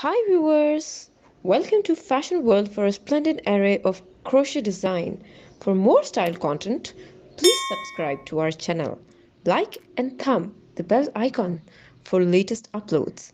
Hi viewers! Welcome to Fashion World for a splendid array of crochet design. For more style content, please subscribe to our channel. Like and thumb the bell icon for latest uploads.